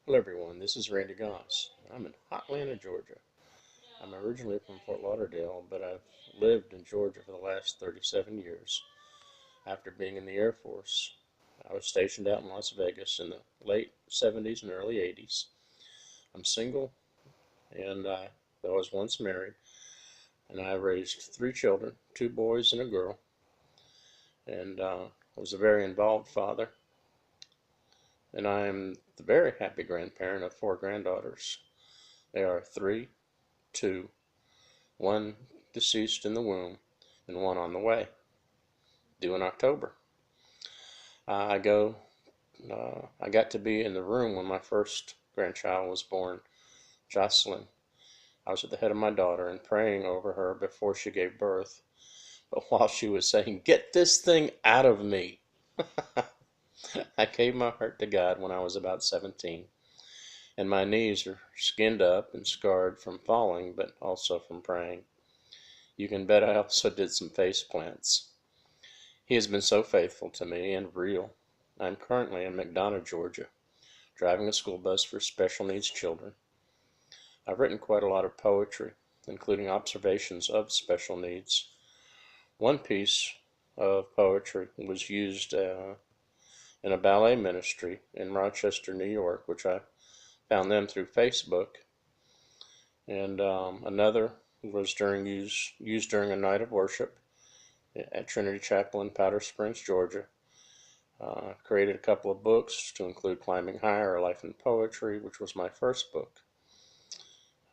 Hello everyone, this is Randy Goss. I'm in Hotlanta, Georgia. I'm originally from Fort Lauderdale, but I've lived in Georgia for the last 37 years. After being in the Air Force, I was stationed out in Las Vegas in the late 70s and early 80s. I'm single, and I was once married, and I raised three children, two boys and a girl, and was a very involved father. And I am the very happy grandparent of four granddaughters. They are 3, 2, one deceased in the womb, and one on the way, due in October. I go. I got to be in the room when my first grandchild was born, Jocelyn. I was at the head of my daughter and praying over her before she gave birth. But while she was saying, "Get this thing out of me," I gave my heart to God when I was about 17. And my knees are skinned up and scarred from falling, but also from praying. You can bet I also did some face plants. He has been so faithful to me and real. I'm currently in McDonough, Georgia, driving a school bus for special needs children. I've written quite a lot of poetry, including observations of special needs. One piece of poetry was used in a ballet ministry in Rochester, New York, which I found them through Facebook. And another was used during a night of worship at Trinity Chapel in Powder Springs, Georgia. Created a couple of books to include Climbing Higher, A Life in Poetry, which was my first book.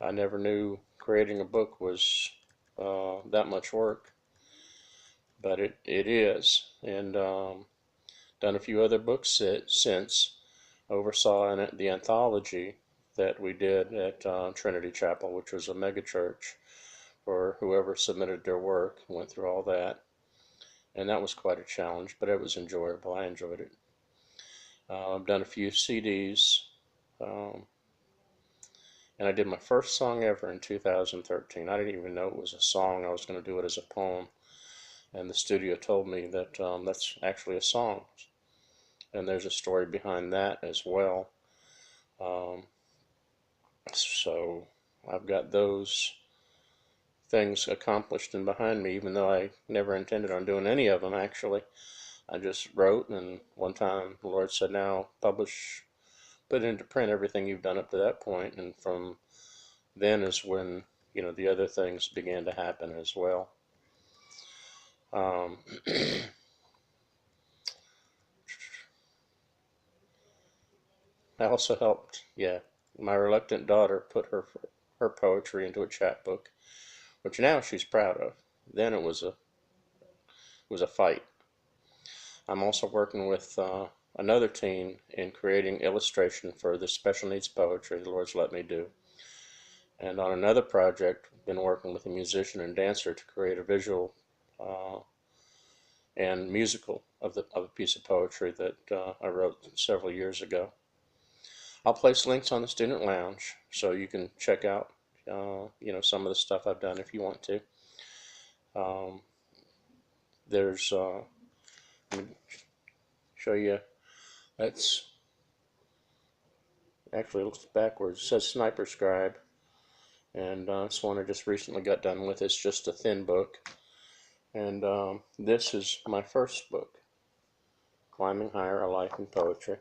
I never knew creating a book was that much work, but it is. And done a few other books since. Oversaw the anthology that we did at Trinity Chapel, which was a mega church for whoever submitted their work. Went through all that. And that was quite a challenge, but it was enjoyable. I enjoyed it. I've done a few CDs, um, and I did my first song ever in 2013. I didn't even know it was a song. I was going to do it as a poem, and the studio told me that that's actually a song, and there's a story behind that as well. Um, so I've got those things accomplished and behind me, even though I never intended on doing any of them actually. I just wrote, and one time the Lord said, "Now publish, put into print everything you've done up to that point." And from then is when the other things began to happen as well. Um, I also helped, my reluctant daughter put her poetry into a chapbook, which now she's proud of. Then it was a fight. I'm also working with another team in creating illustration for the special needs poetry the Lord's let me do. And on another project, I've been working with a musician and dancer to create a visual and musical of a piece of poetry that I wrote several years ago. I'll place links on the Student Lounge so you can check out some of the stuff I've done if you want to. There's let me show you. That's actually, it looks backwards. It says Sniper Scribe, and this one I just recently got done with. It's just a thin book, and this is my first book, Climbing Higher, A Life in Poetry,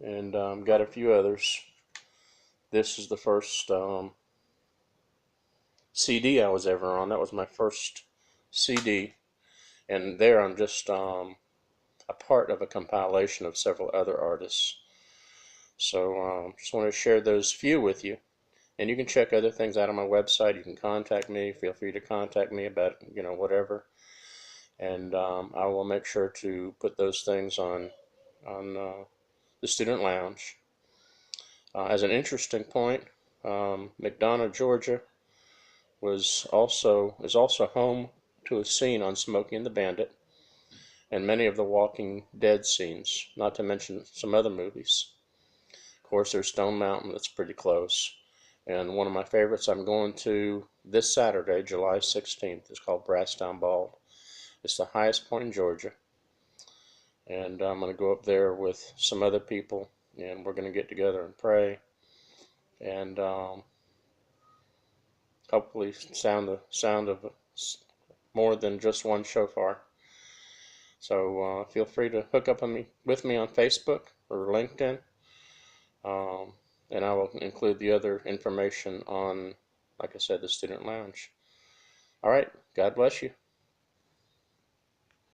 and got a few others. This is the first CD I was ever on. That was my first CD, and there I'm just a part of a compilation of several other artists. So just want to share those few with you. And you can check other things out on my website. You can contact me. Feel free to contact me about whatever, and I will make sure to put those things on the Student Lounge. As an interesting point, McDonough, Georgia, is also home to a scene on Smokey and the Bandit and many of the Walking Dead scenes, not to mention some other movies. Of course, there's Stone Mountain that's pretty close. And one of my favorites I'm going to this Saturday, July 16th, is called Brasstown Bald. It's the highest point in Georgia. And I'm going to go up there with some other people and we're going to get together and pray, and hopefully sound the sound of more than just one shofar. So feel free to hook up with me on Facebook or LinkedIn, and I will include the other information on, like I said, the student lounge. All right, God bless you.